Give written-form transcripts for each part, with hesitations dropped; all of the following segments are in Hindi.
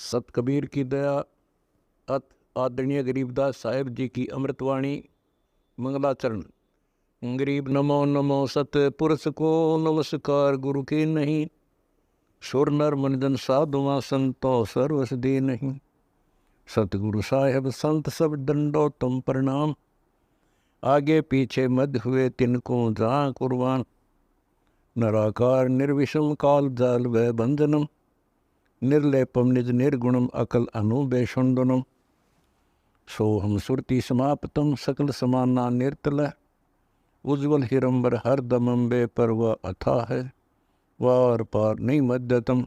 सत कबीर की दया अत आदरणीय गरीबदास साहेब जी की अमृतवाणी मंगलाचरण। गरीब नमो नमो सत पुरुष को नमस्कार गुरु के नहीं, सुर नर मनजन साधुआ संतो सर्वस दे नहीं। सतगुरु साहेब संत सब दंडो तुम प्रणाम, आगे पीछे मध्य हुए तिनको जहाँ कुर्बान। नराकार निर्विषम काल जाल व बंधनम, निर्लेपम निज निर्गुणम अकल अनुबेषुंडनम। सोहम सुरति समाप्तम सकल समाना निर्तल, उज्ज्वल हिरंबर हर दमंबे पर वह अथा है। वार पार नहीं मध्यतम,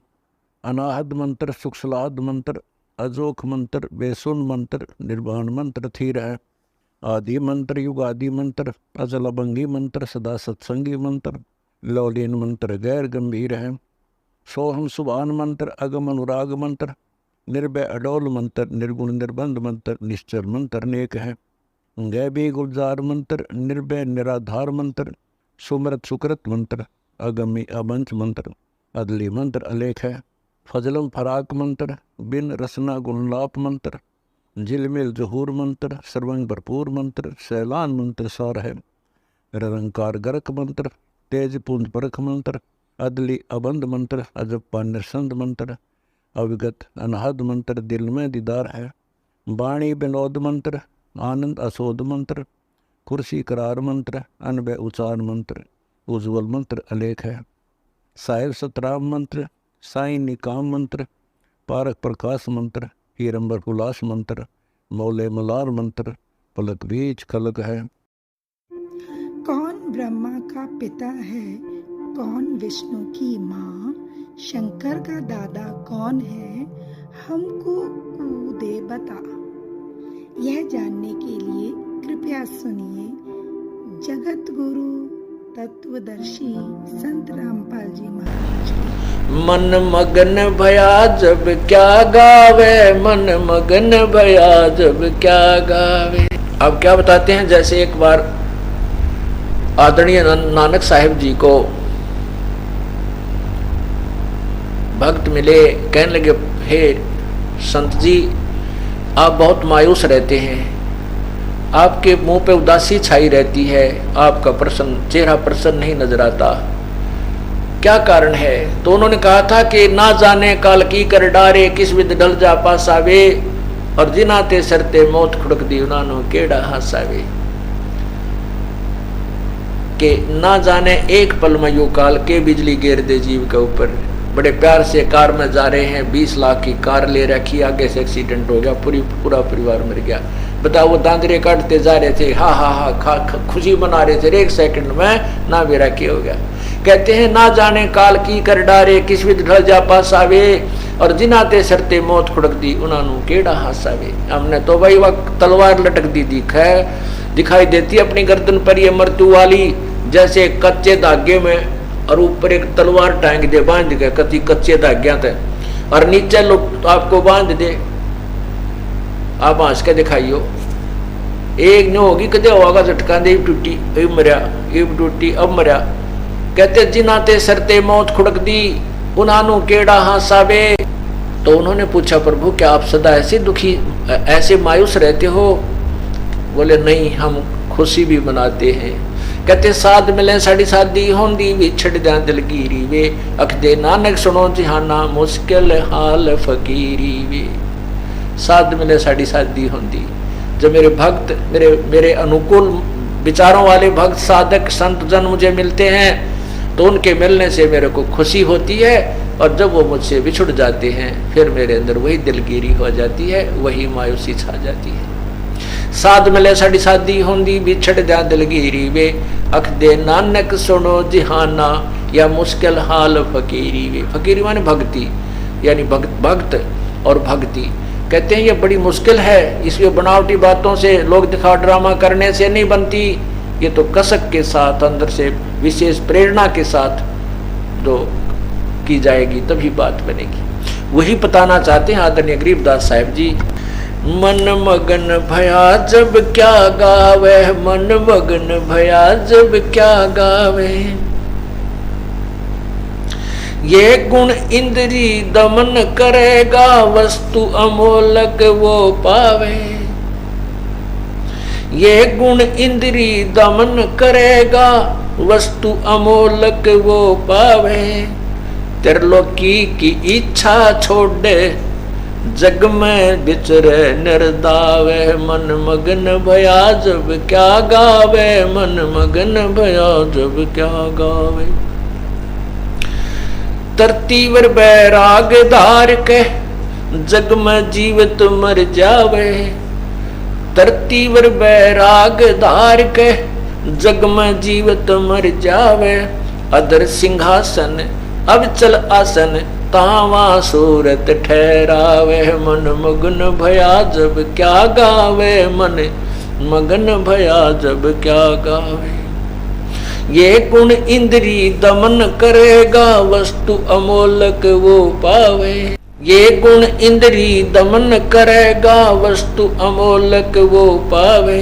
अनाहद मंत्र सुखसलाद मंत्र, अजोख मंत्र बेसुन मंत्र, निर्वाण मंत्र थीर है। आदि मंत्र युगादि मंत्र, अजल अभंगी मंत्र, सदा सत्संगी मंत्र, लौलीन मंत्र गैर गंभीर है। सोहम सुभान मंत्र, अगम अनुराग मंत्र, निर्भय अडोल मंत्र, निर्गुण निर्बंध मंत्र, निश्चर मंत्र अनेक है। गैबी गुलजार मंत्र, निर्भय निराधार मंत्र, सुमरत सुकृत मंत्र, अगमी अबंच मंत्र, अदली मंत्र अलेख है। फजलम फराक मंत्र, बिन रसना गुणलाप मंत्र, झिलमिल जहूर मंत्र, सर्वंग भरपूर मंत्र, सैलान मंत्र सार है। निरंकार गरक मंत्र, तेज पुंज परख मंत्र, अदली अबंध मंत्र, अजप्पा निरसंद मंत्र, अविगत अनहद मंत्र, दिल में दीदार है। वाणी विनोद मंत्र, आनंद असोद मंत्र, कुर्सी करार मंत्र, अनबय उचार मंत्र, उज्ज्वल मंत्र अलेख है। साहिब सतराम मंत्र, साई निकाम मंत्र, पारक प्रकाश मंत्र, हीरंबर हुलास मंत्र, मौले मलार मंत्र, पलक बीज खलक है। कौन ब्रह्मा का पिता है, कौन विष्णु की माँ, शंकर का दादा कौन है, हमको दे बता। यह जानने के लिए कृपया सुनिए जगत गुरु तत्वदर्शी संत रामपाल जी महाराज की। मन मगन भया जब क्या गावे, मन मगन भया जब क्या गावे। अब क्या बताते हैं, जैसे एक बार आदरणीय नानक साहिब जी को भक्त मिले, कहने लगे हे संत जी आप बहुत मायूस रहते हैं, आपके मुंह पे उदासी छाई रहती है, आपका चेहरा प्रसन्न नहीं नजर आता, क्या कारण है। तो उन्होंने कहा था कि ना जाने काल की कर डारे, किस विद ढल जा पासावे, और जिनाते सरते मौत खुड़क दी उन्होंने केड़ा हासावे। कि ना जाने एक पल में यू काल के बिजली गिर दे जीव के ऊपर। बड़े प्यार से कार में जा रहे हैं, 20 लाख की कार ले रखी, आगे से एक्सीडेंट हो गया, पूरा परिवार मर गया। बताओ वो दांतरे काटते जा रहे थे, हा हा हा खुशी मना रहे थे, एक सेकंड में ना बेरा की हो गया। कहते हैं ना जाने काल की कर डारे, किस विद ढल जा पासावे, और जिनाते सरते मौत खुड़क दी उन्होंने केड़ा हासावे। हमने तो भाई वक्त तलवार लटक दी दिखाई देती अपनी गर्दन पर ये मृत्यु वाली, जैसे कच्चे धागे में और ऊपर एक तलवार टांग दे बांध के कति कच्चे धाग्या थे, और नीचे लोग आपको बांध दे, आप हंस के दिखाइयो। एक न होगी कदे होगा झटका दे टूटी, अब मरिया, अब टूटी, अब मरिया। कहते जिनाते सरते मौत खुड़क दी उन्हानु केड़ा हासावे। तो उन्होंने पूछा प्रभु क्या आप सदा ऐसे दुखी ऐसे मायूस रहते हो। बोले नहीं, हम खुशी भी मनाते हैं। कहते साध मिले साड़ी शादी होंदी, विछड़ जा दिलगीरी वे, अखदे नानक सुनो जिहाना मुश्किल हाल फकीरी वे। साध मिले साड़ी शादी होंदी, जब मेरे भक्त मेरे अनुकूल विचारों वाले भक्त साधक संत जन मुझे मिलते हैं तो उनके मिलने से मेरे को खुशी होती है, और जब वो मुझसे बिछुड़ जाते हैं फिर मेरे अंदर वही दिलगीरी हो जाती है, वही मायूसी छा जाती है। साध मिले साड़ी शादी होंदी, बिछड़ जा दिलगीरी वे, अख दे नानक सुनो जिहाना या मुश्किल हाल फकीरी वे। फकीरी माने भक्ति, यानी भक्त और भक्ति। कहते हैं ये बड़ी मुश्किल है, इसलिए बनावटी बातों से लोग दिखा ड्रामा करने से नहीं बनती, ये तो कसक के साथ अंदर से विशेष प्रेरणा के साथ जो की जाएगी तभी बात बनेगी। वही बताना चाहते हैं आदरणीय गरीबदास साहिब जी। मन मगन भया जब क्या गावे, मन मगन भया जब क्या गावे, ये गुण इंद्री दमन करेगा, वस्तु अमोलक वो पावे। ये गुण इंद्री दमन करेगा, वस्तु अमोलक वो पावे। त्रिलोकी की इच्छा छोड़े, जग में विचरे निर्दावे। मन मगन भया जब क्या गावे, मन मगन भया जब क्या गावे। तरतीवर बैराग धार के, जग में जीवित मर जावे। तरतीवर बैराग धार के, जग में जीवित मर जावे। अदर सिंहासन अब चल आसन, तावा सूरत ठहरावे। मन मगन भया जब क्या गावे, मन मगन भया जब क्या गावे। ये गुण इंद्री दमन करेगा, वस्तु अमोलक वो पावे। ये गुण इंद्री दमन करेगा, वस्तु अमोलक वो पावे।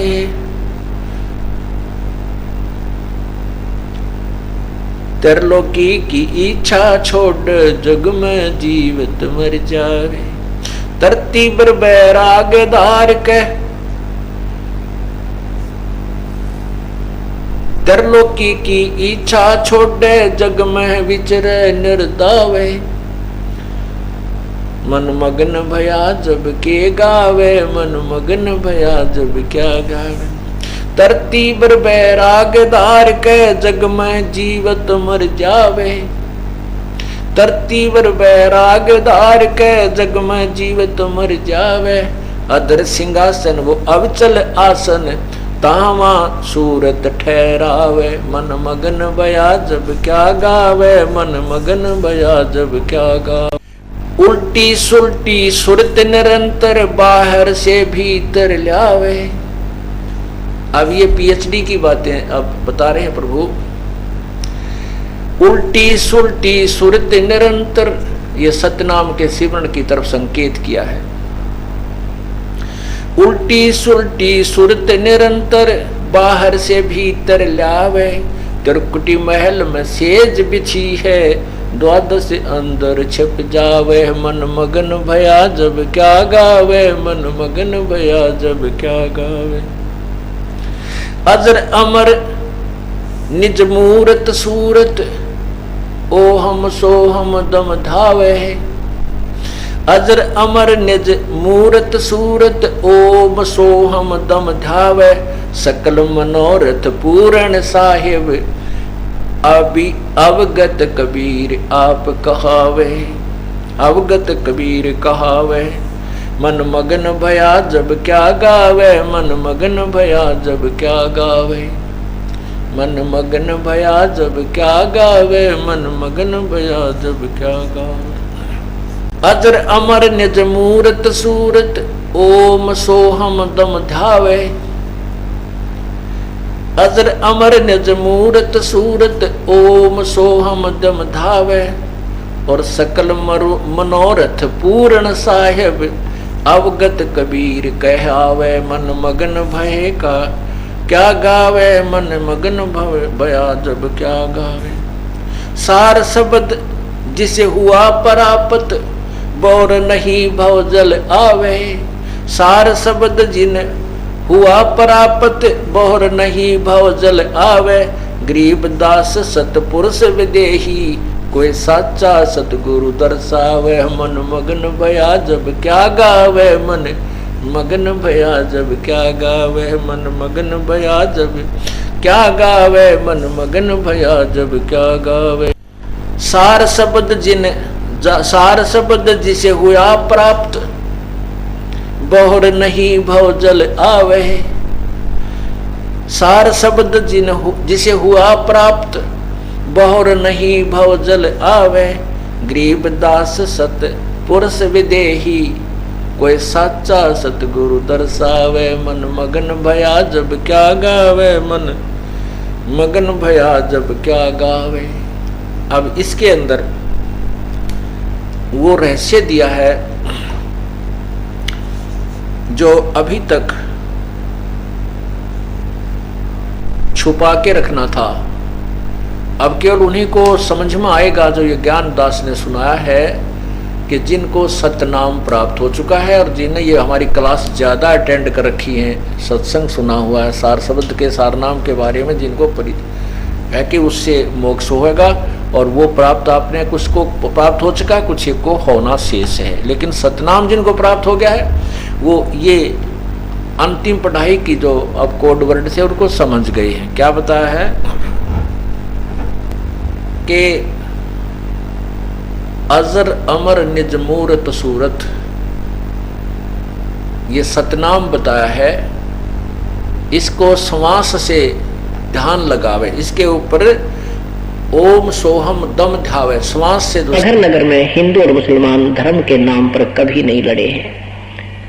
त्रिलोकी की इच्छा छोड़, जग में जीवित मर जावे। तरतीबर बैराग धार के, त्रिलोकी की इच्छा छोड़े, जग में विचरे निर्दावे। मन मगन भया जब के गावे, मन मगन भया जब क्या गावे। तरतीबर बैराग धार के, जग में जीवत मर जावे। तरतीबर बैराग धार के, जग में जीवत मर जावे। अदर सिंहासन वो अवचल आसन, तावा सूरत ठहरावे। मन मगन भया जब क्या गावे, मन मगन भया जब क्या गावे। उल्टी सुल्टी सुरत निरंतर, बाहर से भीतर लावे। अब ये पीएचडी की बातें अब बता रहे हैं प्रभु। उल्टी सुल्टी सुरत निरंतर, ये सतनाम के सिमरण की तरफ संकेत किया है। उल्टी सुल्टी सुरत निरंतर, बाहर से भीतर लावे। त्रिकुटी महल में सेज बिछी है, द्वादश अंदर छिप जावे। मन मगन भया जब क्या गावे, मन मगन भया जब क्या गावे। अजर अमर निज मूरत सूरत, ओ हम सो हम दम धावे। अजर अमर निज मूरत सूरत, ओम सो हम दम धावे। सकल मनोरथ पूर्ण साहिब, अभी अवगत कबीर आप कहावे। अवगत कबीर कहावे। मन मगन भया जब क्या गावे, मन मगन भया जब क्या गावे। मन मगन भया जब क्या गावे, मन मगन भया जब क्या गावे। अजर अमर निज मूरत सूरत, ओम सोहम दम धावे। अजर अमर निज मूरत सूरत, ओम सोहम दम धावे। और सकल मनोरथ पूर्ण साहिब, अवगत कबीर कहावे। मन मगन भय का क्या गावे, मन मगन भया जब क्या गावे। सार शब्द जिसे हुआ परापत, बोर नहीं भव जल आवे। सार शब्द जिन हुआ परापत, बोर नहीं भव जल आवे। गरीब दास सतपुरुष विदेही, कोई साचा सतगुरु दर्शावे। मन मगन भया जब क्या गावे, मन मगन भया जब क्या गावे। मन मगन भया जब क्या गावे, मन मगन भया जब क्या गावे। सार शब्द सार शब्द जिसे हुआ प्राप्त, बहुर नहीं भव जल आवे। सार शब्द जिसे हुआ प्राप्त, बहुर नहीं भव जल आवे। गरीब दास सत पुरुष विदेही, कोई साचा सतगुरु दर्शावे। मन मगन भया जब क्या गावे, मन मगन भया जब क्या गावे। अब इसके अंदर वो रहस्य दिया है जो अभी तक छुपा के रखना था, अब केवल उन्हीं को समझ में आएगा जो ये ज्ञान दास ने सुनाया है कि जिनको सतनाम प्राप्त हो चुका है और जिन्हें ये हमारी क्लास ज़्यादा अटेंड कर रखी है, सत्संग सुना हुआ है, सार शब्द के सार नाम के बारे में जिनको परिचय है कि उससे मोक्ष होगा और वो प्राप्त आपने कुछ को प्राप्त हो चुका है, कुछ एक को होना शेष है। लेकिन सतनाम जिनको प्राप्त हो गया है वो ये अंतिम पढ़ाई की जो अब कोड वर्ड से उनको समझ गए हैं। क्या बताया है कि अजर अमर निज मूरत सूरत, ये सतनाम बताया है। इसको श्वास से ध्यान लगावे, इसके ऊपर ओम सोहम दम ध्यावे, श्वास से। नगर नगर में हिंदू और मुसलमान धर्म के नाम पर कभी नहीं लड़े हैं,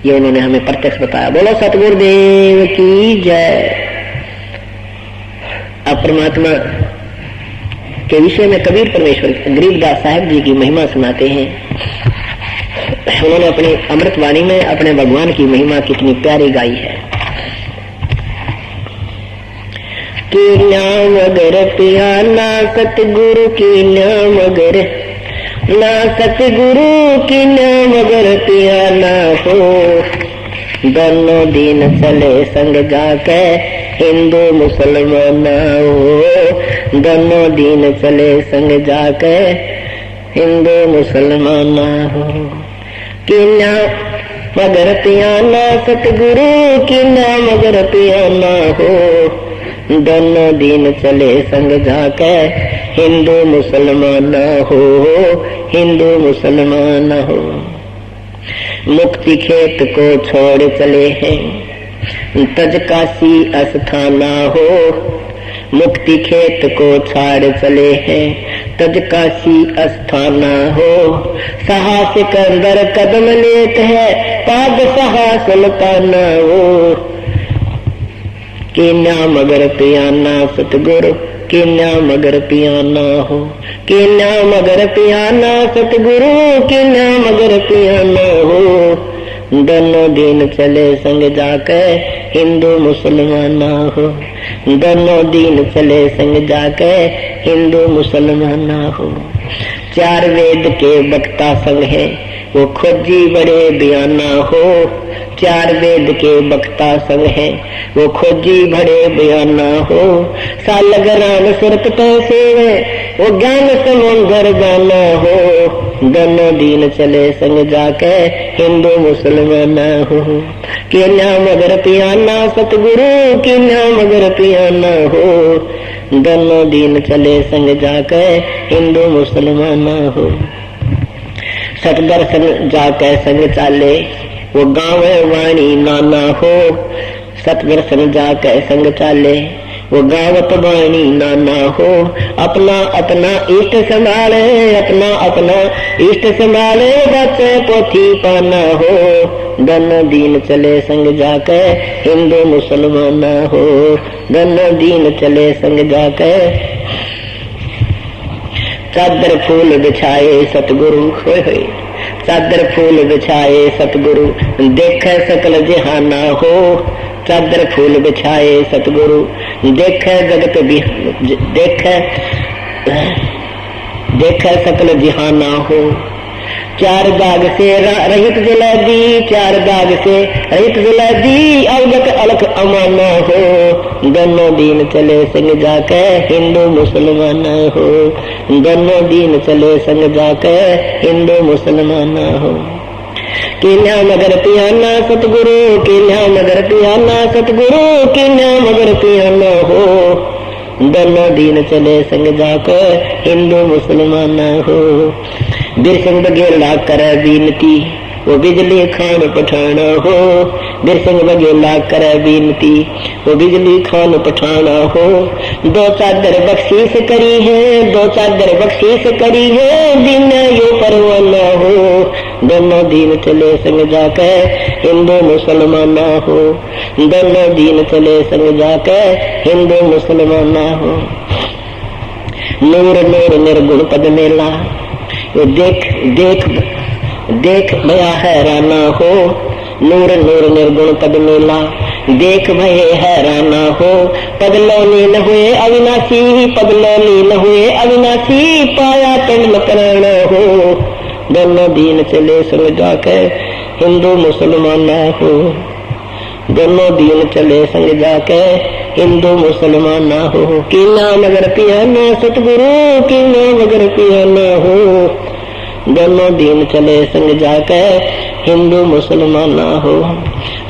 ये उन्होंने हमें प्रत्यक्ष बताया। बोलो सतगुरुदेव की जय। अब परमात्मा के विषय में कबीर परमेश्वर गरीबदास साहब जी की महिमा सुनाते हैं। उन्होंने अपनी अमृतवाणी में अपने भगवान की महिमा कितनी प्यारी गाई है कि नाम अगर पिया ना सतगुरु की नाम अगर ना सतगुरु की नाम अगर पिया ना हो, दोनों दिन चले संग जाके हिंदू मुसलमान हो, दोनों दिन चले संग जाके हिंदू मुसलमान हो। कि नाम अगर पियाना सतगुरु की नाम अगर पियाना हो, दोनों दिन चले संग जाके हिंदू मुसलमान हो, हिंदू मुसलमान हो। मुक्ति खेत को छोड़ चले हैं तज काशी अस्थाना हो, मुक्ति खेत को छाड़ चले हैं तज काशी अस्थाना हो। साहस के अंदर कदम लेते हैं पाद साहस सुल्ताना हो। कि नाम अगर पियाना सतगुरु कि नाम अगर पियाना हो, कि नाम अगर पियाना सतगुरु कि नाम अगर पियाना हो, दोनों दिन चले संग जाके हिंदू मुसलमान हो, दोनों दिन चले संग जाके हिंदू मुसलमान हो। चार वेद के वक्ता संग है वो खोजी बड़े बयाना हो, चार वेद के वक्ता संग है वो खोजी बड़े बयाना हो। सालगरान सुरत पैसे वो ज्ञान समुंदर जाना हो, दोनों दिन चले संग जाके हिंदू मुसलमान हो। कि नाम अगर पियाना सतगुरु कि नाम अगर पियाना हो, दोनों दिन चले संग जाके हिंदू मुसलमान हो। सतदर्शन जाके संग चाले वो गाँव वाणी नाना हो, सतदर्शन जाके संग चाले वो गावत वाणी नाना हो। अपना अपना इष्ट संभाले अपना अपना इष्ट संभाले बच्चे पोथी पाना हो, दोनों दिन चले संग जाके हिंदू मुसलमान हो, दोनों दिन चले संग जाके। चादर फूल बिछाए सतगुरु होए होए, चादर फूल बिछाए सतगुरु देखे सकल जहाना हो। चादर फूल बिछाए सतगुरु देखे जगत भी देखे सकल जहाना हो। चार दाग से रहित जलेबी, चार दाग से रहित जलेबी अवगत अलख अमाना हो, दोनों दिन चले संग जाके हिंदू मुसलमान हो, दोनों दिन चले संग जाके हिंदू मुसलमान हो। कि नाम अगर पियाना सतगुरु कि नाम अगर पियाना सतगुरु कि नाम अगर पियाना हो, दोनों दिन चले संग जाके हिंदू मुसलमान हो। बिरसिंह बघेला करे बीनती वो बिजली खान पठाना हो, बिरसिंह बघेला करे बीनती वो बिजली खान पठाना हो। दो चादर बख्शीश करी है, दो चादर बख्शीश करी है दिन यो परवाना हो, दोनों दिन चले संग जाके हिंदू मुसलमान हो, दोनों दिन चले संग जाके हिंदू मुसलमान हो। नूर नूर निर्गुण पद मेला वो देख देख देख भया हैराना हो, नूर नूर निर्गुण पद मेला देख भये हैरान हो, पगलो लीन हुए अविनाशी, पगलो लीन हुए अविनाशी, पाया पिंड मकराना हो। दोनों दीन चले संग जाके हिंदू मुसलमान हो, दोनों दीन चले संग जाके हिंदू मुसलमान हो। की नाम अगर पियाना सतगुरु, की नाम अगर पियाना हो, दोनों दीन चले संग जाके हिंदू मुसलमान हो।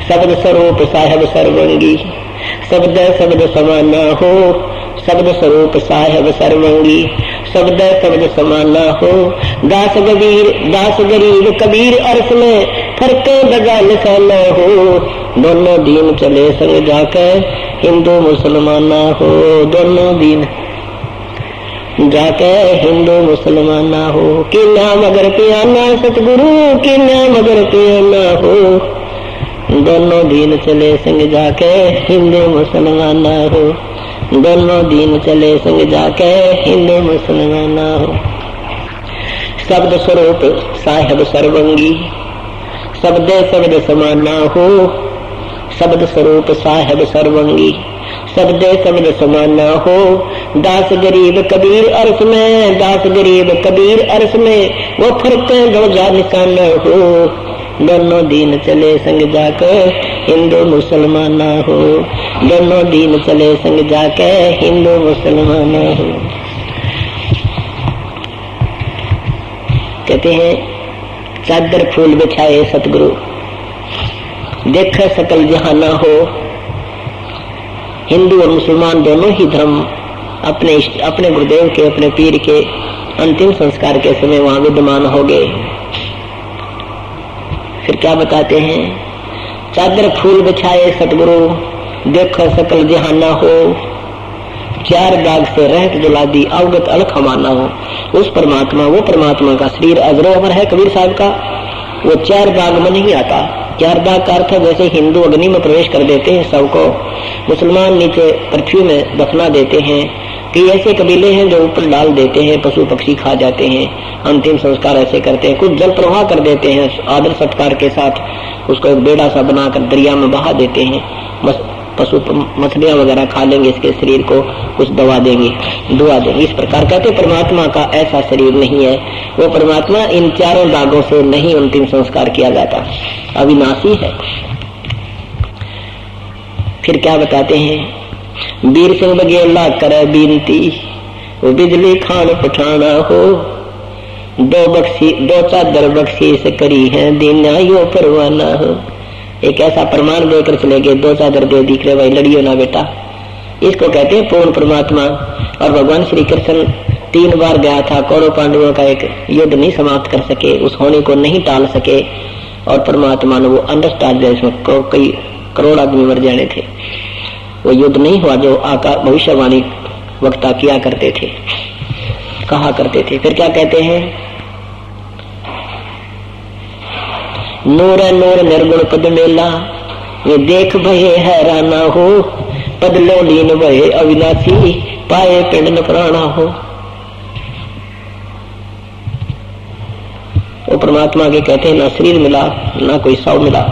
शब्द स्वरूप साहेब सर्वंगी, शब्द शब्द समाना हो, शब्द स्वरूप साहेब सर्वंगी, शब्द शब्द समाना हो। दास गरीब कबीर अर्श में फर्क दगा निशाना हो, दोनों दीन चले संग जाके हिंदू मुसलमान हो, दोनों दीन जाके हिंदू मुसलमान हो। कि नाम अगर पियाना सतगुरु, की नाम अगर पियाना हो, दोनों दीन चले संग जाके हिंदू मुसलमान हो, दोनों दीन चले संग जाके हिंदू मुसलमान हो। शब्द स्वरूप साहेब सर्वंगी, शब्द शब्द समाना हो, शब्द स्वरूप साहेब सर्वंगी, शब्द शब्द समाना हो। दास गरीब कबीर अर्श में, दास गरीब कबीर अर्श में, वो फर्क दो जा निशाना हो, दोनों दीन चले संग जाकर हिंदू मुसलमान हो, दोनों दीन चले संग जाके हिंदू मुसलमान हो। कहते हैं चादर फूल बिछाए सतगुरु, देख सकल जहाना हो। हिंदू और मुसलमान दोनों ही धर्म अपने गुरुदेव के, अपने पीर के अंतिम संस्कार के समय वहां विद्यमान हो गए। फिर क्या बताते हैं, चादर फूल बिछाए सतगुरु, देखो सकल जहाना हो। चार दाग से रहत जला दी, अवगत अलख माना हो। उस परमात्मा, वो परमात्मा का शरीर अजरो अमर है कबीर साहब का, वो चार दाग में नहीं आता। चार दाग का अर्थ जैसे हिंदू अग्नि में प्रवेश कर देते हैं सबको, मुसलमान नीचे पृथ्वी में दफना देते हैं। कई ऐसे कबीले हैं जो ऊपर डाल देते हैं, पशु पक्षी खा जाते हैं, अंतिम संस्कार ऐसे करते हैं। कुछ जल प्रवाह कर देते हैं, आदर सत्कार के साथ उसको एक बेड़ा सा बनाकर दरिया में बहा देते हैं। पशु मछलियां वगैरह खा लेंगे, इसके शरीर को कुछ दवा देंगे, दुआ देंगे। इस प्रकार कहते परमात्मा का ऐसा शरीर नहीं है, वो परमात्मा इन चारों दागों से नहीं अंतिम संस्कार किया जाता, अविनाशी है। फिर क्या बताते हैं, वीर सिंह बघेला करे बीनती, वो बिजली खान पठाना हो। दो चादर बख्शीश करी है, दीना यो परवाना हो। एक ऐसा प्रमाण देकर चले गए, दो चादर दे दिख रहे भाई, लड़ियो ना बेटा। इसको कहते हैं पूर्ण परमात्मा। और भगवान श्री कृष्ण 3 बार गया था, कौरव पांडवों का एक युद्ध नहीं समाप्त कर सके, उस होने को नहीं टाल सके, और परमात्मा ने वो अंडरस्टैंड जिसमें कई करोड़ आदमी मर जाने थे, वो युद्ध नहीं हुआ जो आका भविष्यवाणी वक्ता किया करते थे, कहा करते थे। फिर क्या कहते हैं, नूर नूर निर्गुण पद मेला, ये देख भये हैराना हो। पद लो लीन भये अविनाशी, पाए पिंड न प्राणा हो। वो परमात्मा के कहते हैं ना शरीर मिला, ना कोई सौ मिला।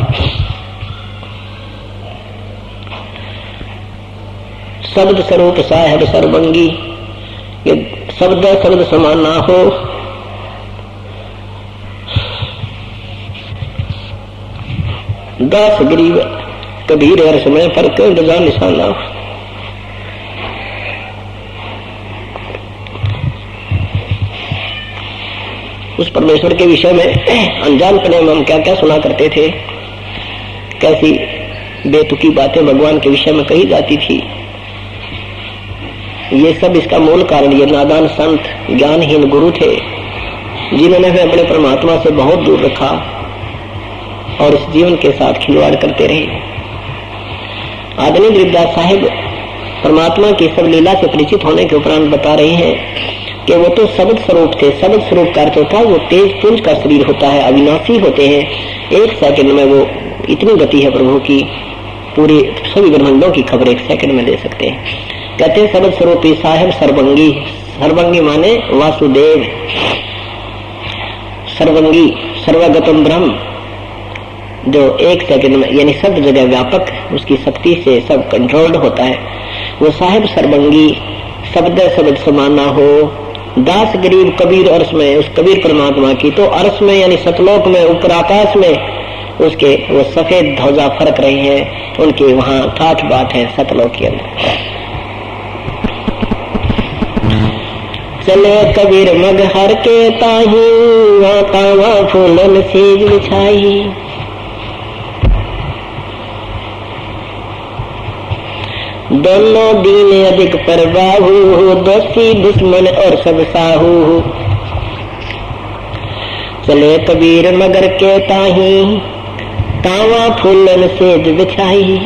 शब्द स्वरूप साहेब सर्वंगी, ये शब्द शब्द समान ना हो। दास गरीब कबीर अर्श में फर्क दगा निशाना। उस परमेश्वर के विषय में अनजानपने में हम क्या क्या सुना करते थे, कैसी बेतुकी बातें भगवान के विषय में कही जाती थी। ये सब इसका मूल कारण ये नादान संत, ज्ञानहीन गुरु थे, जिन्होंने हमें अपने परमात्मा से बहुत दूर रखा और इस जीवन के साथ खिलवाड़ करते रहे। आदरणीय गरीबदास साहिब परमात्मा की सब लीला से परिचित होने के उपरांत बता रहे हैं कि वो तो शब्द स्वरूप थे। शब्द स्वरूप का अर्थ होता है वो तेज पुंज का शरीर होता है, अविनाशी होते हैं। 1 सेकंड में वो इतनी गति है प्रभु की, पूरे सभी ब्रह्मांडों की खबर 1 सेकंड में दे सकते हैं। कहते हैं शब्द स्वरूप साहेब सर्वंगी। सर्वंगी माने वासुदेव, सर्वंगी सर्वगतम ब्रह्म, जो एक सेकंड में यानी सब जगह व्यापक, उसकी शक्ति से सब कंट्रोल्ड होता है, वो साहिब सर्वंगी, शब्द शब्द समाना हो, दास गरीब कबीर अर्श में, उस कबीर परमात्मा की तो अर्श में यानी सतलोक में, ऊपर आकाश में उसके वो सफेद ध्वजा फरक रहे हैं, उनके वहां ठाठ बाट है सतलोक के अंदर। चले कबीर मगहर के ताही, तावा फूलन सेज बिछाई, दोनों दीन अधिक परवाहू, दोषी दुश्मन और सब साहू। चले कबीर मगर के ताही, तावा फूलन सेज बिछाई,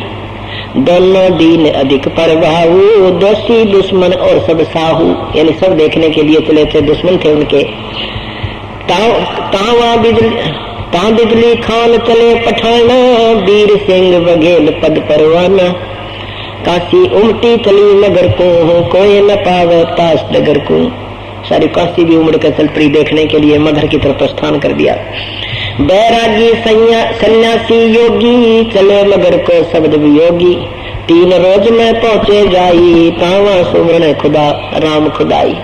दोनों दीन अधिक परवाहू, दोषी दुश्मन और सब साहू, यानी सब देखने के लिए चले थे, दुश्मन थे उनके। तावा बिजली खान चले पठाना, वीर सिंह बघेल पद परवाना, काशी उमटी चली नगर को, कोई न पावे ताश नगर को। सारी काशी भी उमड़ कर चल पड़ी देखने के लिए, मगर की तरफ प्रस्थान कर दिया। बैरागी सन्यासी योगी, चले मगर को शब्द वियोगी, 3 रोज में पहुंचे जाई, तावा सुमरण खुदा राम खुदाई।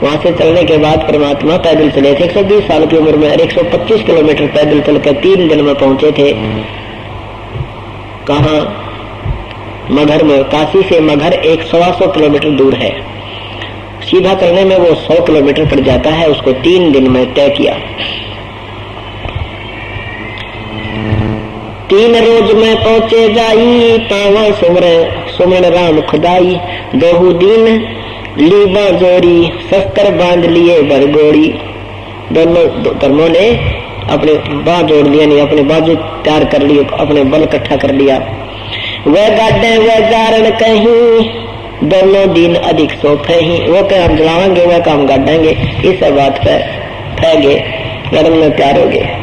वहां से चलने के बाद परमात्मा पैदल चले थे, 120 साल की उम्र में 125 किलोमीटर पैदल चलकर 3 दिन में पहुंचे थे। कहा? मगहर में। काशी से मगहर 100 किलोमीटर दूर है, सीधा चलने में वो 100 किलोमीटर पड़ जाता है, उसको 3 दिन में तय किया। 3 रोज में पहुंचे जाई, तावा सुमरण राम खुदाई, दोहू दीन ली बांजोरी, शस्त्र बांध लिए बरगोड़ी। दोनों धर्मों ने अपने बांह जोड़ लिया, नहीं अपने बाजू तैयार कर लिए, अपने बल इकट्ठा कर लिया। वह गाड़े वह जारण कहीं, दोनों दिन अधिक सोफे ही, वो काम जलाएंगे वह काम गाड़ेंगे, इस बात पर ठहगे लड़न में प्यार हो गए।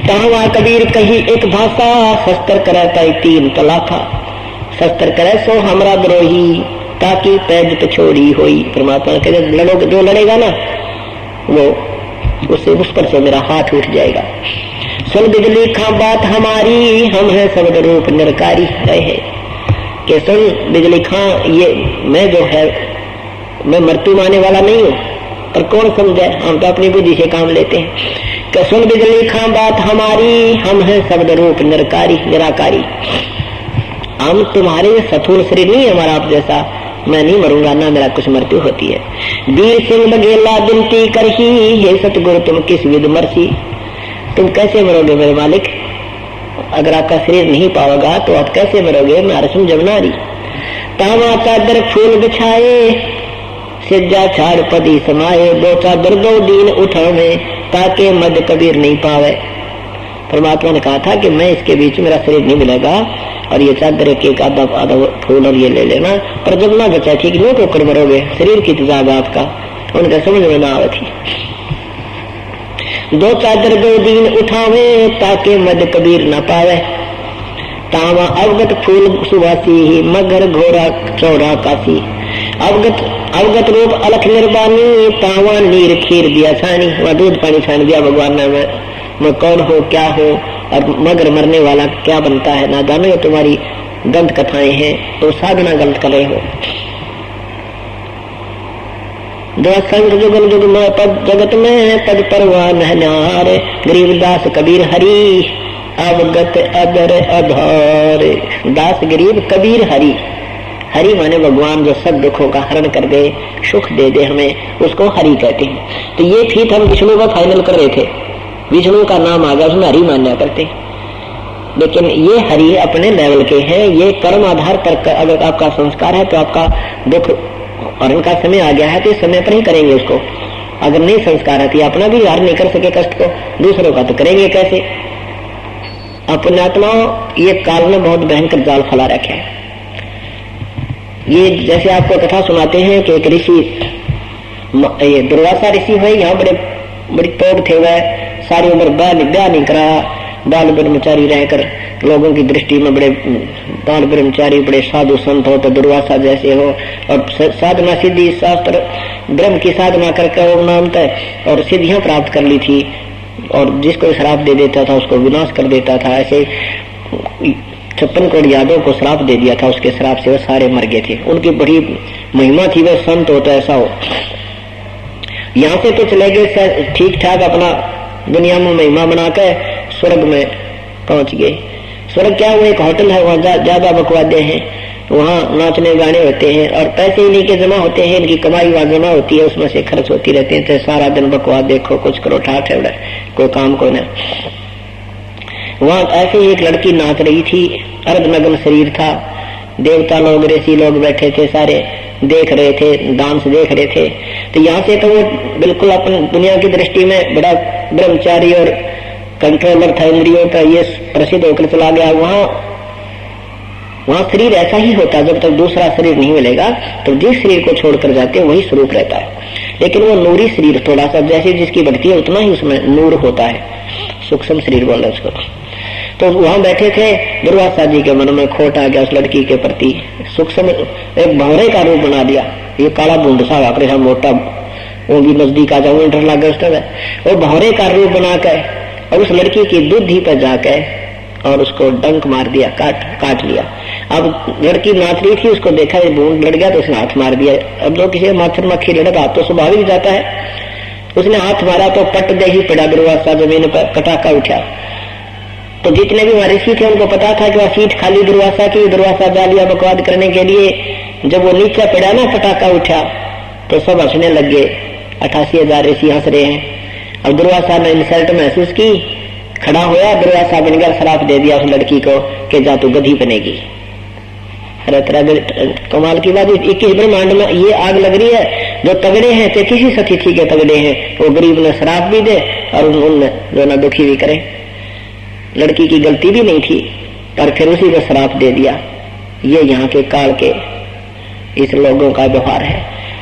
कहा कबीर कही एक भाषा, शस्त्र करे कई 3 तलाखा, शस्त्र करे सो हमरा द्रोही, ताकि पैज पिछोड़ी होई। परमात्मा कहते लड़ोगे, जो लड़ेगा ना वो उससे उस पर से मेरा हाथ उठ जाएगा। सुन बिजली खा बात हमारी, हम है शब्द रूप निरकारी रहे। कि सुन बिजली खां, ये मैं जो है मैं मृत्यु माने वाला नहीं हूँ, पर कौन समझे, हम तो अपनी बुद्धि से काम लेते हैं। कि सुन बिजली खां बात हमारी, हम है शब्द रूप निरकारी निराकारी। हम तुम्हारे सथुर शरीर नहीं है हमारा आप जैसा, मैं नहीं मरूंगा ना मेरा कुछ मृत्यु होती है। वीर सिंह बघेला विनती करही, हे सतगुरु तुम किस विध मरसी। तुम कैसे मरोगे मेरे मालिक, अगर आपका शरीर नहीं पाओगा तो आप कैसे मरोगे, मैं अरसम जमनारी। तावा चादर फूल बिछाए, सिज्जा छाड़ पदी समाये, 2 चादर 2 दिन उठावे, ताके मद कबीर नहीं पावे। परमात्मा ने कहा था कि मैं इसके बीच मेरा शरीर नहीं मिलेगा, और ये चादर एक आधा फूल और ये ले लेना, पर जब ना बचा ठीक नो तो कर मरोगे, शरीर की तेजाब आपका उनका समझ में ना आवे थी। 2 चादर 2 दिन उठावे, ताके मद कबीर न पावे। तावा अवगत फूल सुवासी, मगर घोड़ा चौड़ा काशी। अवगत रूप अलख निर्बानी, तावा नीर खीर दिया छानी। वह दूध पानी छान दिया भगवान ने, मैं कौन हो क्या हो, और मगर मरने वाला क्या बनता है, ना जानो तुम्हारी गलत कथाएं हैं, तो साधना गलत कर रहे हो। संग जुगन जुग में पद जगत में, पद परवान है नार, गरीबदास कबीर हरि, अवगत अदर आधार। दास गरीब कबीर हरि, हरि माने भगवान जो सब दुखों का हरण कर दे, सुख दे दे हमें, उसको हरि कहते हैं। तो ये फीत हम विष्णु का फाइनल कर रहे थे, विष्णु का नाम आ गया, उसमें हरि मान्या करते, लेकिन ये हरि अपने लेवल के हैं। ये कर्म आधार पर अगर आपका संस्कार है तो आपका दुख और इनका समय आ गया है तो इस समय पर ही करेंगे उसको। अगर नहीं संस्कार है तो अपना भी हर नहीं कर सके कष्ट को, दूसरों का तो करेंगे कैसे। अपने आत्मा ये काल ने बहुत भयंकर जाल फैला रखे है। ये जैसे आपको कथा सुनाते हैं कि एक ऋषि, ये दुर्वासा ऋषि है, यहाँ बड़ी तोड़ थे, वह सारी उम्र ब्याह नहीं करा, बाल ब्रह्मचारी रहकर लोगों की दृष्टि में बड़े बाल ब्रह्मचारी बड़े साधु संत हो, तो दुर्वासा जैसे हो, और साधना सिद्धि शास्त्र ब्रह्म की साधना करके ओम नाम तय और सिद्धियां प्राप्त कर ली थी। और जिसको श्राप दे देता था उसको विनाश कर देता था। ऐसे 56 करोड़ यादव को श्राप दे दिया था, उसके श्राप से वो सारे मर गए थे। उनकी बड़ी महिमा थी, वह संत होता ऐसा हो। यहाँ से तो चले गए ठीक ठाक, अपना दुनिया में महिमा बनाकर स्वर्ग में पहुंच गए। स्वर्ग क्या, वो एक होटल है, वहाँ ज्यादा बकवादे हैं, वहाँ नाचने गाने होते हैं और पैसे इन्हीं के जमा होते हैं, इनकी कमाई वहाँ जमा होती है, उसमें से खर्च होती रहती है। तो सारा दिन बकवाद देखो, कुछ करो ठाठ है, कोई काम को न। वहाँ ऐसे ही एक लड़की नाच रही थी, अर्धनग्न शरीर था, देवता लोग ऋषि लोग बैठे थे, सारे देख रहे थे, डांस देख रहे थे। तो यहाँ से तो वो बिल्कुल अपनी दुनिया की दृष्टि में बड़ा ब्रह्मचारी और कंट्रोलर था इंद्रियों का, ये प्रसिद्ध होकर चला गया। वहाँ शरीर ऐसा ही होता, जब तक दूसरा शरीर नहीं मिलेगा तो जिस शरीर को छोड़कर जाते हैं वही स्वरूप रहता है। लेकिन वो नूरी शरीर, थोड़ा सा जैसे जिसकी बढ़ती है उतना ही उसमें नूर होता है, सूक्ष्म शरीर बोल रहे उसको। तो वहां बैठे थे, दुर्वासा जी के मन में खोट आ गया उस लड़की के प्रति। सूक्ष्म एक भंवरे का रूप बना दिया, ये काला बूंद सा वाकरे मोटा, वो भी नजदीक आ जाओ डर लगा उस वो भंवरे का रूप बनाकर और उस लड़की की दूधी पर जाकर और उसको डंक मार दिया, काट लिया। अब लड़की नाच रही थी, उसको देखा ये बूंद लड़ गया तो उसने हाथ मार दिया। अब लोग किसी माथर मक्खी लड़का तो स्वाभाविक जाता है, उसने हाथ मारा तो पट दे ही पड़ा दुर्वासा जमीन पर, कटाका उठा। तो जितने भी वहां ऋषि थे उनको पता था कि वह सीट खाली दुर्वासा की, दुर्वासा जा लिया बकवाद करने के लिए। जब वो नीचे पड़ा ना, पटाखा उठा तो सब हंसने लग गए। 88,000 ऋषि हंस रहे हैं। अब दुर्वासा ने इंसल्ट महसूस की, खड़ा होया, दुर्वासा बनकर श्राप दे दिया उस लड़की को कि जा तू गधी बनेगी। अरे कमाल की बात, 21 ब्रह्मांड में ये आग लग रही है। जो तगड़े हैं तो किसी सतिथि के तगड़े हैं, वो गरीब ने श्राप भी दे और उनने जो ना दुखी भी करे। लड़की की गलती भी नहीं थी पर फिर उसी को श्राप दे दिया। ये यहाँ के काल के इस लोगों का व्यवहार है।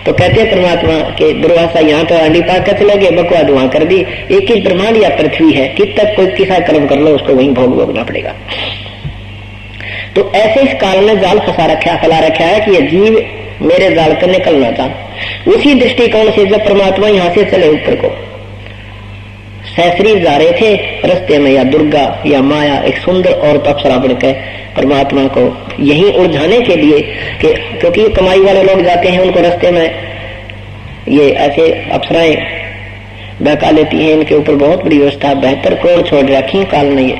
तो कहते हैं परमात्मा के दुर्वासा यहाँ तो अंडी पाक कर चले गए, बकवाद वहां कर दी। 21 ब्रह्मांड या पृथ्वी है, कित तक कोई किसा कर्म कर लो उसको वहीं भोग भोगना पड़ेगा। तो ऐसे इस काल ने जाल फंसा रखा है कि ये जीव मेरे जाल कर निकलना चाह। उसी दृष्टिकोण से जब परमात्मा यहाँ से चले ऊपर को सहसरी जा रहे थे, रस्ते में या दुर्गा या माया एक सुंदर औरत अप्सरा बनकर परमात्मा को यहीं उलझाने के लिए कि क्योंकि कमाई वाले लोग जाते हैं, उनको रास्ते में ये ऐसे अप्सराएं बहका लेती हैं। इनके ऊपर बहुत बड़ी व्यवस्था, बेहतर कोण छोड़ रखी काल ने ये।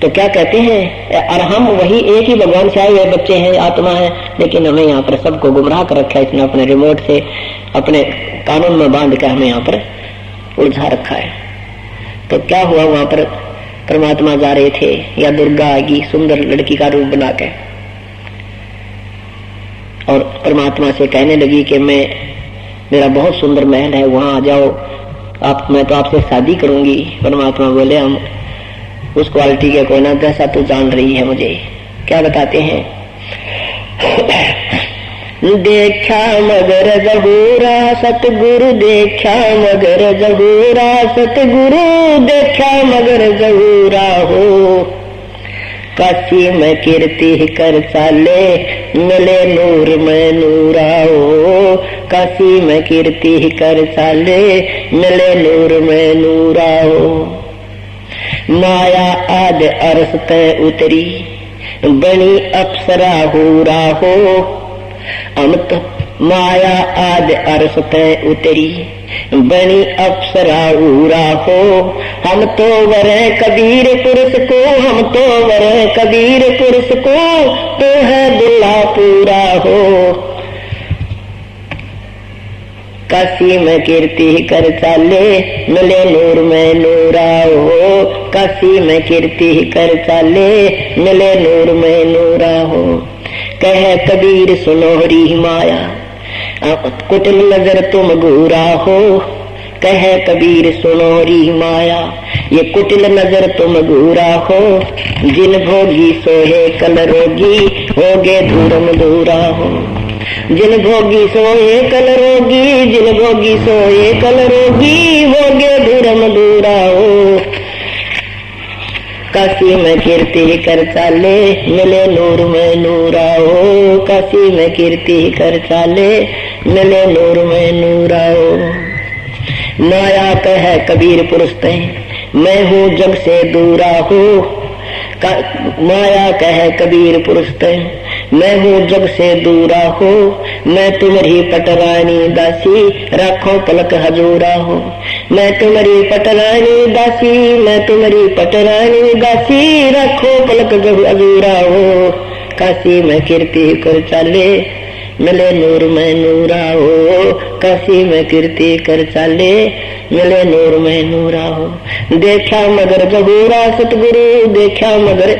तो क्या कहते हैं, और हम वही एक ही भगवान से आए हुए बच्चे हैं, आत्मा है, लेकिन हमें यहाँ पर सबको गुमराह कर रखा है इसने, अपने रिमोट से अपने कानून में बांध कर हमें यहाँ पर उलझा रखा है। तो क्या हुआ, वहां पर परमात्मा जा रहे थे या दुर्गा आएगी सुंदर लड़की का रूप बना के और परमात्मा से कहने लगी कि मेरा बहुत सुंदर महल है, वहां आ जाओ आप, मैं तो आपसे शादी करूंगी। परमात्मा बोले हम उस क्वालिटी के कोई ना, जैसा तू जान रही है मुझे। क्या बताते हैं, देखा मगर जहूरा सतगुरु, देखा मगर जहूरा सतगुरु, देखा मगर जहूरा हो। काशी में कीर्ति कर चाले, मिले नूर में नूरा हो। काशी में कीर्ति कर चाले, मिले नूर में नूरा हो। माया आद अरस तय उतरी, बनी अप्सरा हूरा हो। अमत माया आद अरस तय उतरी, बनी अप्सरा हूरा हो। हम तो वरे कबीर पुरुष को, हम तो वरे कबीर पुरुष को, तो है दुल्हा पूरा हो। काशी में कीर्ति कर चाले, मिले नूर में नूरा हो। काशी में कीर्ति कर चाले, मिले नूर में नूरा हो। कह कबीर सुनोहरी माया, कुटिल नजर तुम घूरा हो। कह कबीर सुनोहरी माया, ये कुटिल नजर तुम घूरा हो। जिन भोगी सोहे कल रोगी, होगे दूरम दूरा हो। जिन भोगी सोए कल रोगी, जिन भोगी सोए कल रोगी, होगे दूरम दूरा हो। काशी में कीर्ति कर चाले, मिले नूर में नूरा हो। काशी में कीर्ति कर चाले, मिले नूर में नूरा हो। माया कहे कबीर पुरुष ते, मैं हूँ जग से दूरा हो। माया कहे कबीर पुरुष ते, मैं हूँ जग से दूरा हो। मैं तुम्हारी पटरानी दासी, राखो पलक हजूरा हो। मैं तुम्हारी पटरानी दासी, मैं तुम्हारी पटरानी दासी, राखो पलक हजूरा हो। काशी में कीर्ति कर चाले, मिले नूर में नूरा हो। काशी में कीर्ति कर चाले, मिले नूर में नूरा हो। देखा मगर जहूरा सतगुरु, देखा मगर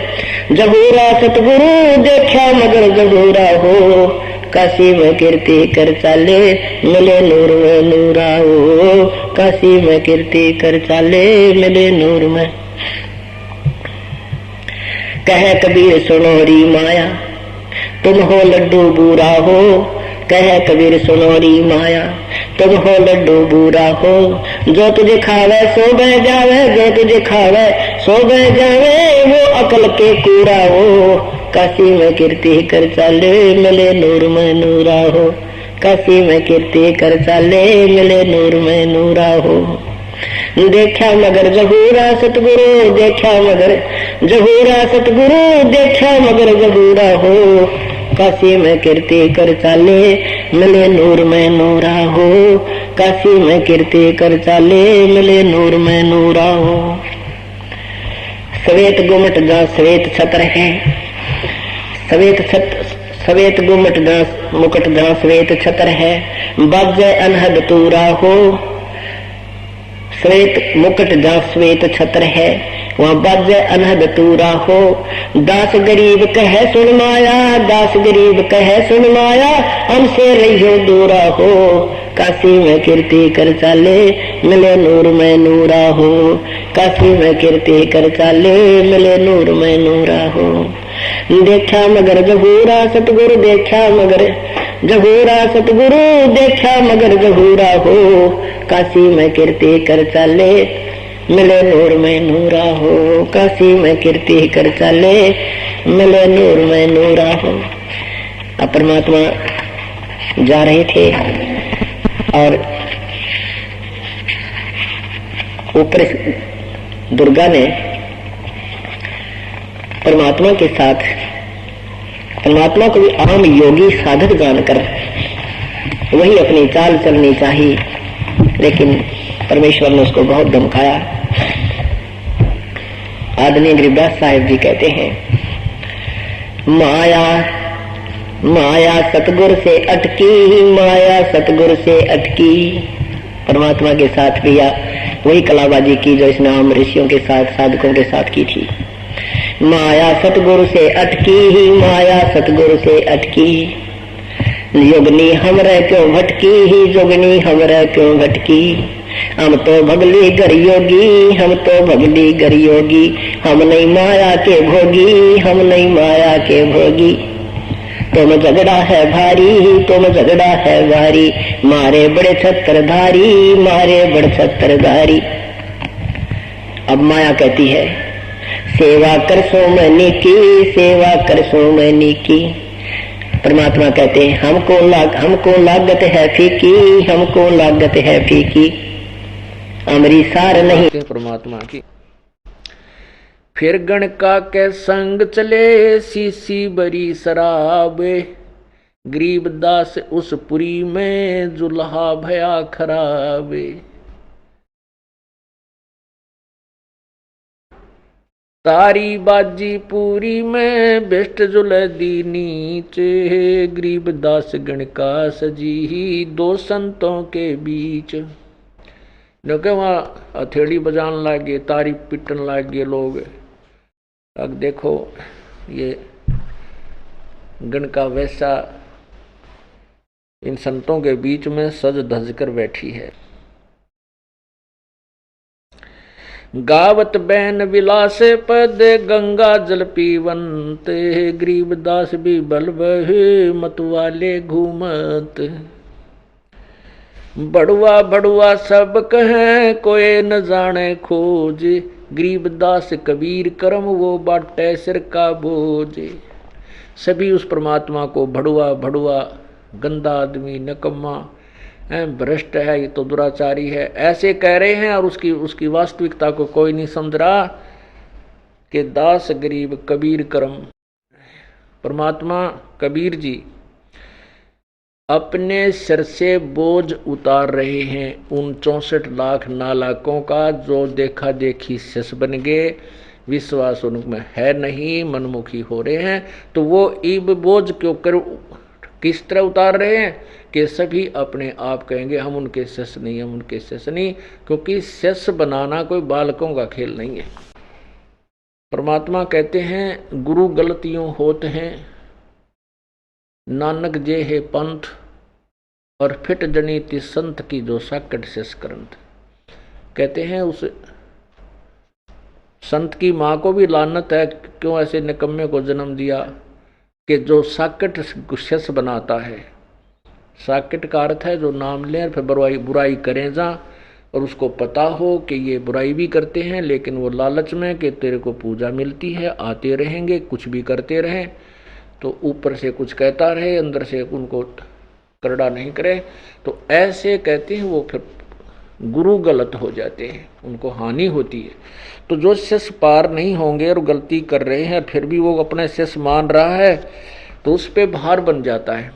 जहूरा सतगुरु, देखा मगर जहूरा हो। काशी में कीर्ति कर चाले, मिले नूर में नूरा हो। काशी में कीर्ति कर चाले, मिले नूर में। कहे कबीर सुनोरी माया, तुम हो लड्डू बूरा हो। कहे कबीर सुनोरी माया, तुम हो लड्डू बूरा हो। जो तुझे खावे सो बह जावे, जो तुझे खावे सो बह जावे, वो अकल के कूड़ा हो। काशी में कीर्ति कर चाले, मिले नूर में नूरा हो। काशी में कीर्ति कर चाले, मिले नूर में नूरा हो। देखा मगर जहूरा सतगुरु, देखा मगर जहूरा सतगुरु, देखा मगर जहूरा हो। काशी में कीर्ति कर चाले, मिले नूर में नूरा हो। काशी में कीर्ति कर चाले, मिले नूर में नूरा हो। श्वेत गुमट जहाँ श्वेत छत्र है, श्वेत गुमट जहाँ मुकुट जहाँ श्वेत छत्र है, बाजे अनहद तूरा हो। श्वेत मुकुट जहाँ श्वेत छत्र है, वहाँ बाजे अनहद तूरा हो। दास गरीब कहे सुन माया, दास गरीब कहे सुन माया, हमसे रहियो दूरा हो। काशी में कीर्ति कर चाले, मिले नूर में नूरा हो। काशी में कीर्ति कर चाले, मिले नूर में नूरा हो। देखा मगर जहूरा सतगुरु, देखा मगर जहूरा सतगुरु, देखा मगर जहूरा हो। काशी में कीर्ति कर चाले, मिले नूर में नूरा हो। काशी में कीर्ति कर चाले, मिले नूर में नूरा हो। अब परमात्मा जा रहे थे और ऊपर दुर्गा ने परमात्मा के साथ, परमात्मा को भी आम योगी साधक जानकर वही अपनी चाल चलनी चाहिए, लेकिन परमेश्वर ने उसको बहुत धमकाया। आदरणीय गरीबदास साहिब जी कहते हैं, माया माया सतगुर से अटकी, माया सतगुर से अटकी। परमात्मा के साथ भी वही कलाबाजी की जो इसने आम ऋषियों के साथ, साधकों के साथ की थी। माया सतगुरु से अटकी ही, माया सतगुरु से अटकी। योगनी हमरा क्यों भटकी ही, जोगनी हमरा क्यों भटकी। हम तो भगली गर योगी, हम तो भगली गर योगी। हम नहीं माया के भोगी, हम नहीं माया के भोगी। तुम झगड़ा है भारी, तुम झगड़ा है भारी। मारे बड़े छत्रधारी, मारे बड़े छत्रधारी। अब माया कहती है, सेवा कर सो मैंने की, सेवा कर सो मैंने की। परमात्मा कहते हैं, हमको लागत है फीकी, हमको लागत है फीकी। अमरी सार नहीं परमात्मा की। फिर गणका के संग चले, सीसी बरी शराब। गरीबदास उस पुरी में, जुल्हा भया खराब। तारी बाजी पूरी में, बिष्ट जुलदी नीचे। गरीबदास गणका सजी, दो संतों के बीच। लोग वहाँ हथेली बजान लागे, तारी पिटन लागे लोग। अब देखो ये गणका वैसा इन संतों के बीच में सज धज कर बैठी है। गावत बैन विलास पद, गंगा जल पीवंत। गरीबदास भी बल बहे, मतवाले घूमत। बड़ुआ बड़ुआ सब कहे, कोई न जाने खोज। गरीबदास कबीर करम, वो बाटे सिर का बोझ। सभी उस परमात्मा को भड़ुआ भड़ुआ, गंदा आदमी, नकम्मा, भ्रष्ट है, ये तो दुराचारी है, ऐसे कह रहे हैं। और उसकी वास्तविकता को कोई नहीं समझ रहा कि दास गरीब कबीर करम। परमात्मा कबीर जी अपने सिर से बोझ उतार रहे हैं उन 64 लाख नालायकों का, जो देखा देखी शिष्य बन गए, विश्वास उनमें है नहीं, मनमुखी हो रहे हैं। तो वो इब बोझ क्यों कर किस तरह उतार रहे हैं कि सभी अपने आप कहेंगे हम उनके शिष्य नहीं, हम उनके शिष्य नहीं, क्योंकि शिष्य बनाना कोई बालकों का खेल नहीं है। परमात्मा कहते हैं गुरु गलतियों होत हैं, नानक जे है पंथ, और फिट जनीति संत की जो साकट शेष करंत। कहते हैं उस संत की माँ को भी लानत है, क्यों ऐसे निकम्मे को जन्म दिया कि जो साकट शेष बनाता है। साकट का अर्थ है जो नाम लें फिर बुराई करें जा, और उसको पता हो कि ये बुराई भी करते हैं, लेकिन वो लालच में कि तेरे को पूजा मिलती है, आते रहेंगे, कुछ भी करते रहें, तो ऊपर से कुछ कहता रहे, अंदर से उनको करड़ा नहीं करे। तो ऐसे कहते हैं वो फिर गुरु गलत हो जाते हैं, उनको हानि होती है। तो जो शिष्य पार नहीं होंगे और गलती कर रहे हैं फिर भी वो अपने शिष्य मान रहा है, तो उस पे भार बन जाता है,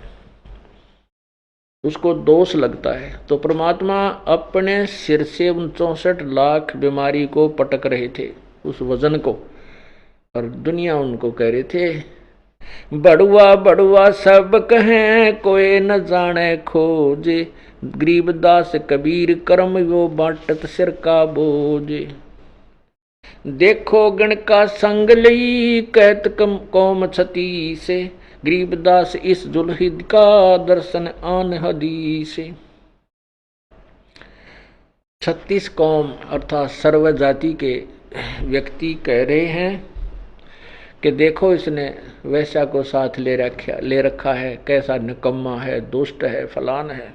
उसको दोष लगता है। तो परमात्मा अपने सिर से उन 64 लाख बीमारी को पटक रहे थे, उस वजन को, और दुनिया उनको कह रहे थे बड़ुआ बड़ुआ सब कहें कोई न जाने खोज, गरीबदास कबीर करम वो बांटत सिर का बोझ। देखो गण का संग लई कहत कौम छती से, गरीबदास इस जुल्हिद का दर्शन आन हदीस। 36 कौम अर्थात सर्व जाति के व्यक्ति कह रहे हैं कि देखो इसने वैश्या को साथ ले रखा है, कैसा निकम्मा है, दुष्ट है, फलान है,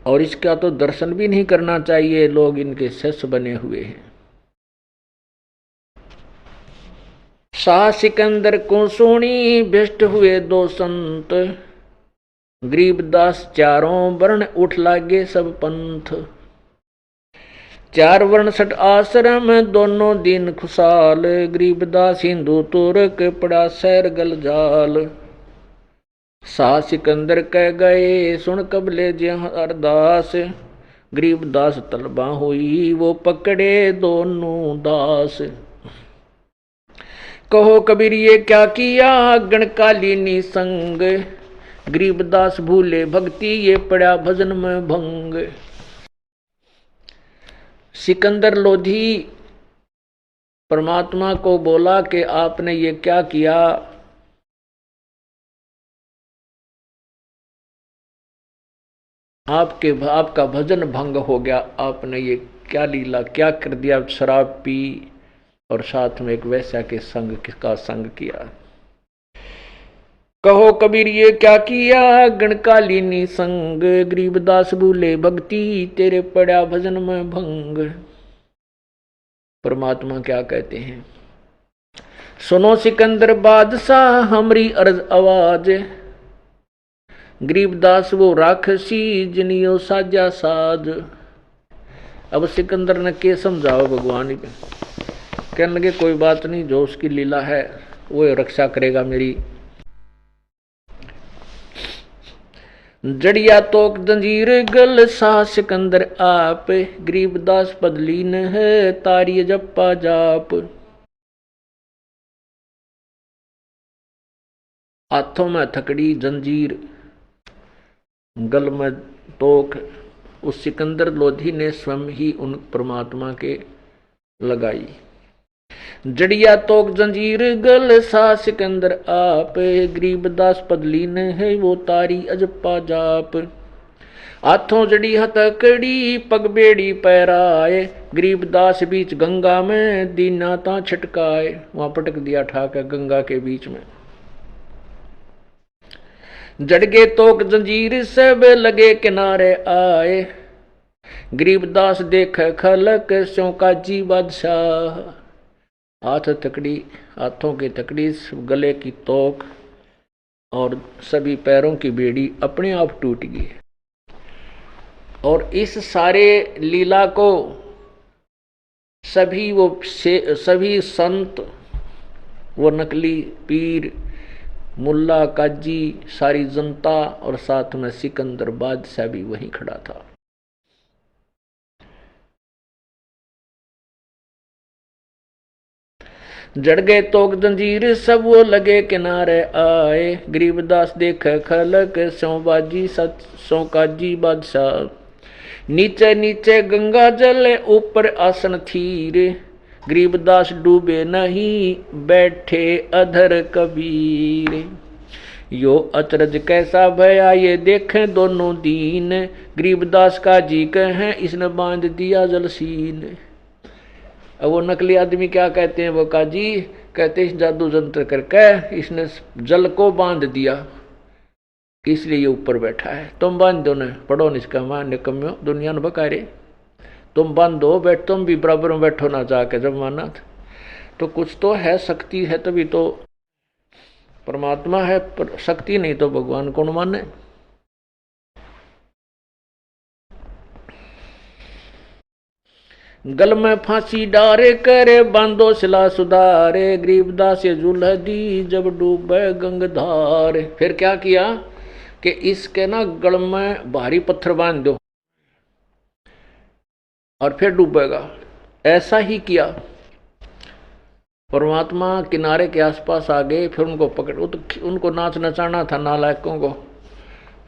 और इसका तो दर्शन भी नहीं करना चाहिए, लोग इनके शिष्य बने हुए हैं। शाह सिकंदर को सुनी भ्रष्ट हुए 2 संत, गरीबदास चारों वर्ण उठ लागे सब पंथ। 4 वर्ण 6 आश्रम दोनों दिन खुशाल, गरीबदास हिंदू तुर्क पड़ा सैर गल जाल। शाह सिकंदर कह गए सुन कबले जहाँ अरदास, गरीबदास तलबा हुई वो पकड़े दोनों दास। कहो कबीर ये क्या किया गणकालीनी संग, गरीबदास भूले भक्ति ये पड़ा भजन में भंग। सिकंदर लोधी परमात्मा को बोला कि आपने ये क्या किया, आपका भजन भंग हो गया, आपने ये क्या लीला क्या कर दिया, शराब पी और साथ में एक वैश्या के संग का संग किया। कहो कबीर ये क्या किया गणकालीनी संग, गरीबदास भूले भक्ति तेरे पड़ा भजन में भंग। परमात्मा क्या कहते हैं, सुनो सिकंदर बादशाह हमरी अर्ज आवाज, गरीबदास वो राक्षसी जिनियो साजा साज। अब सिकंदर ने के समझाओ भगवान, कहने लगे कोई बात नहीं, जो उसकी लीला है वो रक्षा करेगा मेरी। जड़िया तोक जंजीर गल शाह सिकंदर आप, गरीबदास बदलीन है तारी जप्पा जाप। हाथों में थकड़ी जंजीर, गल में तोक, उस सिकंदर लोधी ने स्वयं ही उन परमात्मा के लगाई। जड़िया तोक जंजीर गल शाह सिकंदर आप, गरीबदास पदलीन है वो तारी अजप्पा जाप। हाथों जड़ी हथकड़ी पग बेड़ी पैराए, गरीबदास बीच गंगा में दीना ता छिटकाए। वहां पटक दिया ठाकर गंगा के बीच में। जड़गे तोक जंजीर सब लगे किनारे आए, गरीबदास देख खलक स्यों का जी बादशाह। हाथ तकड़ी, हाथों की तकड़ी, गले की तोक और सभी पैरों की बेड़ी अपने आप टूट गई। और इस सारे लीला को सभी संत, वो नकली पीर, मुल्ला, काजी, सारी जनता और साथ में सिकंदर बादशाह भी वहीं खड़ा था। जड़ गए तोक जंजीर सब वो लगे किनारे आए, गरीबदास देखे खलक सौ बाजी सौ काजी बादशाह। नीचे नीचे गंगा जल ऊपर आसन थीर, गरीबदास डूबे नहीं बैठे अधर कबीर। यो अचरज कैसा भया ये देखें दोनों दीन, गरीबदास का जी कहें इसने बांध दिया जलसीन। अब वो नकली आदमी क्या कहते हैं, वो काजी कहते इस जादू जंत्र करके इसने जल को बांध दिया, इसलिए ये ऊपर बैठा है। तुम बांध दो न, पढ़ो निष्का मान निकम्यो दुनिया न बकारे, तुम बांधो बैठ, तुम भी बराबर में बैठो ना जाके जमानत। तो कुछ तो है, शक्ति है तभी तो परमात्मा है, पर शक्ति नहीं तो भगवान कौन माने। गल में फांसी डारे करे बांधो सिला सुधारे, गरीबदास ये जुल्ह दी जब डूबे गंगधार। फिर क्या किया कि इसके ना गल में भारी पत्थर बांध दो और फिर डूबेगा। ऐसा ही किया। परमात्मा किनारे के आसपास आ गए, फिर उनको पकड़, उनको नाच नचाना था नालायकों को।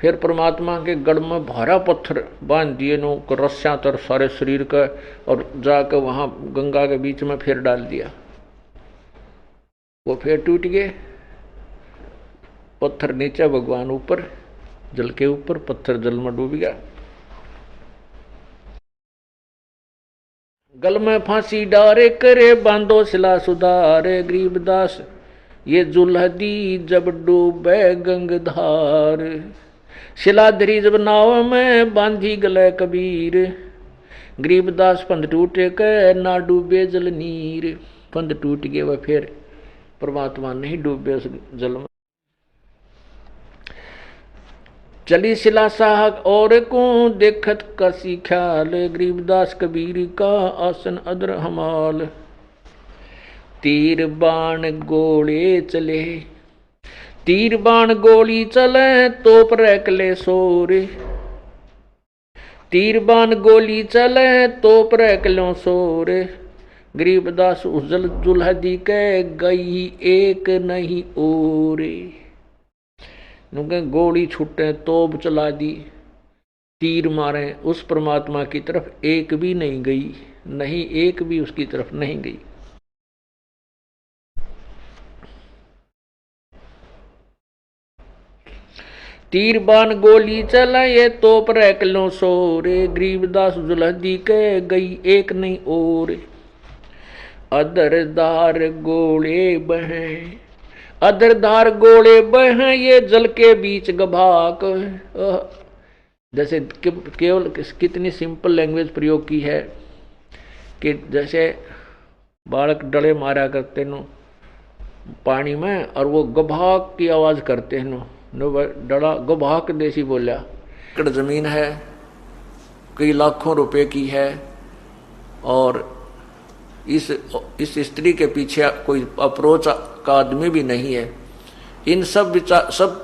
फिर परमात्मा के गढ़ में भारा पत्थर बांध दिए नो रस्सियां तर सारे शरीर का, और जाकर वहां गंगा के बीच में फिर डाल दिया। वो फिर टूट गए, पत्थर नीचे, भगवान ऊपर, जल के ऊपर, पत्थर जल में डूब गया। गल में फांसी डारे करे बांधो सिला सुधारे, गरीबदास ये जुल्ह दी जब डूबे गंगधार। शिलाधरी जब नाव में बांधी गले कबीर, गरीबदास पंध टूटे के ना डूबे जल नीर। पंध टूट गए वह, फिर परमात्मा नहीं डूबे उस जल में। चली शिला साहक और को देखत कसी ख्याल, गरीबदास कबीर का आसन अदर हमाल। तीर बाण गोले चले, तीर बाण गोली चले तोप रैकले सोरे, तीर बाण गोली चले तोप रैकलों सोरे। गरीबदास उस जल जुल्ह दी के गई एक नहीं ओरे। गोली छूटे, तोप चला दी, तीर मारे, उस परमात्मा की तरफ एक भी नहीं गई, नहीं एक भी उसकी तरफ नहीं गई। तीर बाण गोली चला ये तोप रैकलों सोरे, गरीबदास जुल्हदी के गई एक नहीं और। अदरदार गोले बहें, अदरदार गोले बहें ये जल के बीच गभाक। जैसे केवल कितनी सिंपल लैंग्वेज प्रयोग की है कि जैसे बालक डले मारा करते नो पानी में, और वो गभाक की आवाज करते हैं नो डला गभाक देसी बोलिया। एकड़ जमीन है, कई लाखों रुपए की है, और इस स्त्री के पीछे कोई अप्रोच का आदमी भी नहीं है। इन सब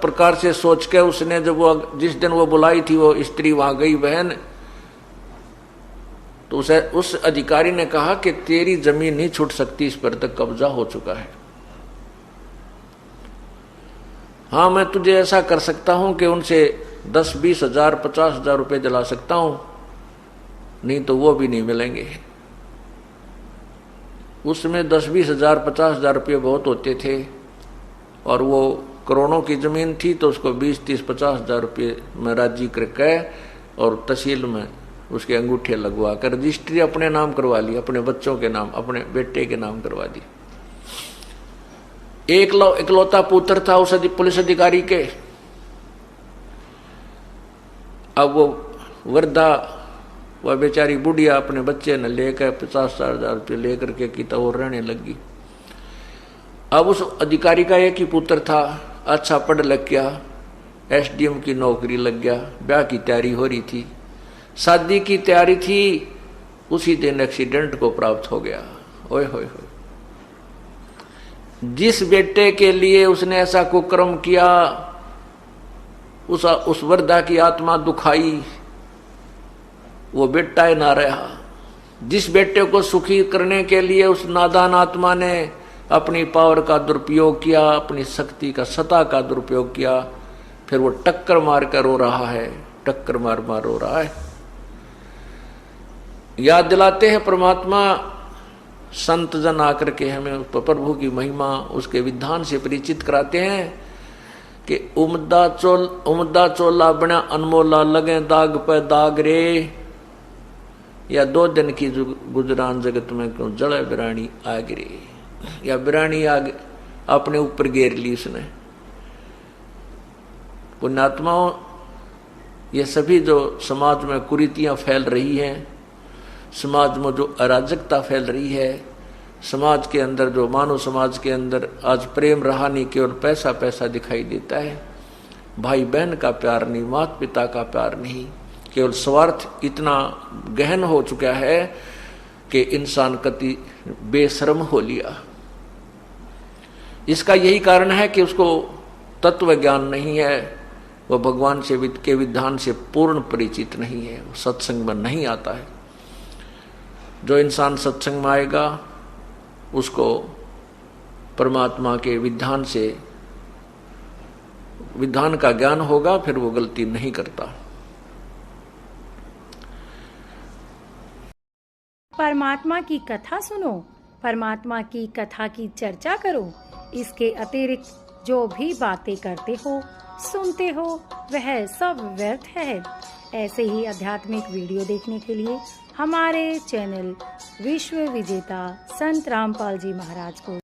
प्रकार से सोच के उसने जब वो जिस दिन वो बुलाई थी वो स्त्री वहां गई बहन, तो उस अधिकारी ने कहा कि तेरी जमीन नहीं छूट सकती, इस पर तक कब्जा हो चुका है। हाँ, मैं तुझे ऐसा कर सकता हूं कि उनसे 10-20 हजार 50 हजार रुपये दिला सकता हूं, नहीं तो वो भी नहीं मिलेंगे। उसमें 10-20 हजार 50 हजार रुपये बहुत होते थे, और वो करोड़ों की जमीन थी, तो उसको 20-30-50 हजार रुपये में राजी करके और तहसील में उसके अंगूठे लगवा कर रजिस्ट्री अपने नाम करवा ली, अपने बच्चों के नाम, अपने बेटे के नाम करवा दी। इकलौता पुत्र था उस पुलिस अधिकारी के। अब वो वृद्धा, वह बेचारी बुढ़िया अपने बच्चे ने लेकर 50 हजार रुपये लेकर के की तो रहने लगी। अब उस अधिकारी का एक ही पुत्र था। अच्छा पढ़ लग गया, SDM की नौकरी लग गया, ब्याह की तैयारी हो रही थी, शादी की तैयारी थी, उसी दिन एक्सीडेंट को प्राप्त हो गया। ओए होए होए, जिस बेटे के लिए उसने ऐसा कुकर्म किया, उस वृद्धा की आत्मा दुखाई, वो बेटा ही ना रहा। जिस बेटे को सुखी करने के लिए उस नादान आत्मा ने अपनी पावर का दुरुपयोग किया, अपनी शक्ति का सत्ता का दुरुपयोग किया, फिर वो टक्कर मार कर रो रहा है, टक्कर मार मार रो रहा है। याद दिलाते हैं परमात्मा, संत जन आकर के हमें प्रभु की महिमा, उसके विधान से परिचित कराते हैं कि उमदा चोला बना अनमोला, लगे दाग पे दाग रे, या 2 दिन की गुजरान जगत में क्यों जड़े बिरानी आ गिरी, या बिरानी आग अपने ऊपर घेर ली उसने। पुण्यात्माओं, ये सभी जो समाज में कुरीतियां फैल रही हैं, समाज में जो अराजकता फैल रही है, समाज के अंदर जो मानव समाज के अंदर आज प्रेम रहा नहीं, केवल पैसा पैसा दिखाई देता है, भाई बहन का प्यार नहीं, माता पिता का प्यार नहीं, केवल स्वार्थ इतना गहन हो चुका है कि इंसान कति बेशर्म हो लिया। इसका यही कारण है कि उसको तत्व ज्ञान नहीं है, वह भगवान से के विधान से पूर्ण परिचित नहीं है, वो सत्संग में नहीं आता है। जो इंसान सत्संग में आएगा उसको परमात्मा के विधान से विधान का ज्ञान होगा, फिर वो गलती नहीं करता। परमात्मा की कथा सुनो, परमात्मा की कथा की चर्चा करो। इसके अतिरिक्त जो भी बातें करते हो, सुनते हो, वह सब व्यर्थ है। ऐसे ही आध्यात्मिक वीडियो देखने के लिए हमारे चैनल विश्व विजेता संत रामपाल जी महाराज को